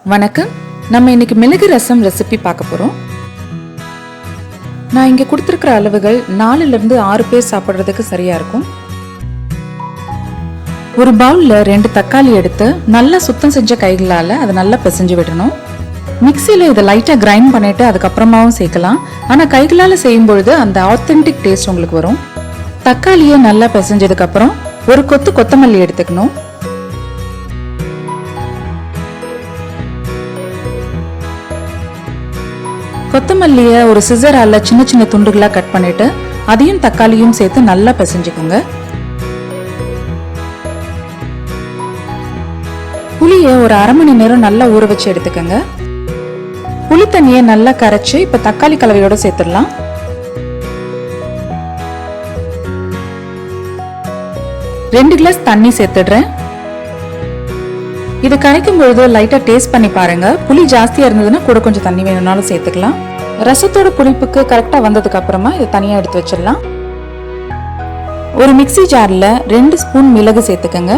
வணக்கம். நம்ம இன்னைக்கு மிளகு ரசம் ரெசிபி பார்க்க போறோம். நான் இங்க கொடுத்திருக்கிற அளவுகள் 4 ல இருந்து 6 பேர் சாப்பிடுறதுக்கு சரியா இருக்கும். ஒரு பவுல்ல 2 தக்காளி எடுத்து நல்லா சுத்தம் செஞ்ச கைகளால அதை நல்லா பிசைஞ்சு விடணும். மிக்சியில இதை லைட்டா கிரைண்ட் பண்ணிட்டு அதுக்கப்புறமாவும் சேர்க்கலாம். ஆனா கைகளால செய்யும் பொழுது அந்த ஆத்தென்டிக் டேஸ்ட் உங்களுக்கு வரும். தக்காளியை நல்லா பிசைஞ்சதுக்கு அப்புறம் ஒரு கொத்து கொத்தமல்லி எடுத்துக்கணும். கொத்தமல்லியை ஒரு சிசரால சின்ன சின்ன துண்டுகளா கட் பண்ணிட்டு அதையும் தக்காளியும் சேர்த்து நல்லா பிசைஞ்சுக்கோங்க. புளியை ஒரு அரை மணி நேரம் நல்லா ஊற வச்சு எடுத்துக்கோங்க. புளி தண்ணியை நல்லா கரைச்சு இப்ப தக்காளி கலவையோட சேர்த்துடலாம். ரெண்டு கிளாஸ் தண்ணி சேர்த்துடுறேன். இது கரைக்கும் பொழுது லைட்டா டேஸ்ட் பண்ணி பாருங்க. புளி ஜாஸ்தியா இருந்ததுன்னா கூட கொஞ்சம் தண்ணி வேணும்னாலும் சேர்த்துக்கலாம். ரசத்தோட புளிப்புக்கு கரெக்டா வந்ததுக்கு அப்புறமா இதை தனியா எடுத்து வச்சிடலாம். ஒரு மிக்ஸி ஜார்ல 2 ஸ்பூன் மிளகு சேர்த்துக்கங்க.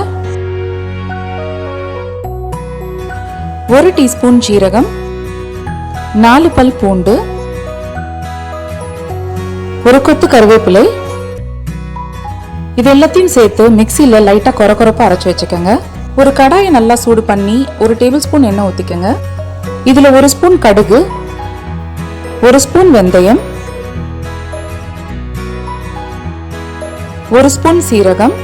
1 டீஸ்பூன் ஜீரகம், 4 பல் பூண்டு, ஒரு கொத்து கருவேப்பிலை, இது எல்லாத்தையும் சேர்த்து மிக்ஸில லைட்டா கொரகொரப்பா அரைச்சு வச்சுக்கோங்க. ஒரு கடாயை நல்லா சூடு பண்ணி 1 டேபிள் ஸ்பூன் எண்ணெய் ஊற்றிக்கோங்க. இதில் 1 ஸ்பூன் கடுகு, 1 ஸ்பூன் வெந்தயம், 1 ஸ்பூன் சீரகம்,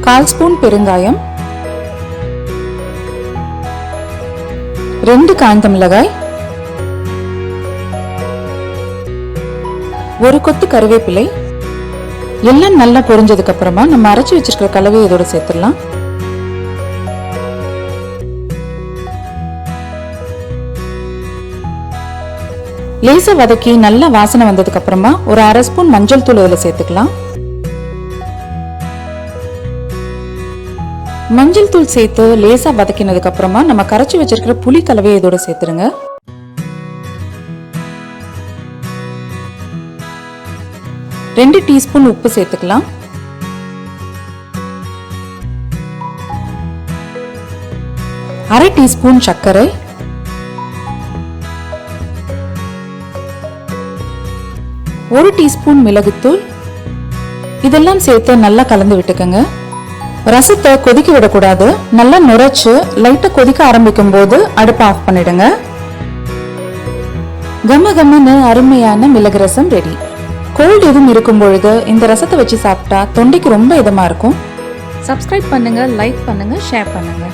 1/4 ஸ்பூன் பெருங்காயம், 2 காய்ந்த மிளகாய், 1 கொத்து கருவேப்பிலை எல்லாம் நல்லா பொரிஞ்சதுக்கு அப்புறமா நம்ம அரைச்சு வச்சிருக்கிற கலவையை இதோட சேர்த்துடலாம். லேசா வதக்கி நல்லா வாசனை வந்ததுக்கு அப்புறமா ஒரு 1/2 ஸ்பூன் மஞ்சள் தூள் இதில் சேர்த்துக்கலாம். மஞ்சள் தூள் சேர்த்து லேசா வதக்கினதுக்கு அப்புறமா நம்ம கரைச்சி வச்சிருக்கிற புளி கலவையை இதோட சேர்த்துருங்க. ரெண்டு டீஸ்பூன் உப்பு சேர்த்துக்கலாம். அரை டீஸ்பூன் சர்க்கரை, 1 டீஸ்பூன் மிளகுத்தூள், இதெல்லாம் சேர்த்து நல்லா கலந்து விட்டுக்கோங்க. ரசத்தை கொதிக்க விடக்கூடாது. நல்லா நுரைச்சு லைட்டா கொதிக்க ஆரம்பிக்கும் போது அடுப்பை ஆஃப் பண்ணிடுங்க. கம கமன்னு அருமையான மிளகு ரசம் ரெடி. கோல்டு எதுவும் இருக்கும் பொழுது இந்த ரசத்தை வச்சு சாப்பிட்டா தொண்டைக்கு ரொம்ப இதமா இருக்கும். சப்ஸ்கிரைப் பண்ணுங்க, லைக் பண்ணுங்க, ஷேர் பண்ணுங்க.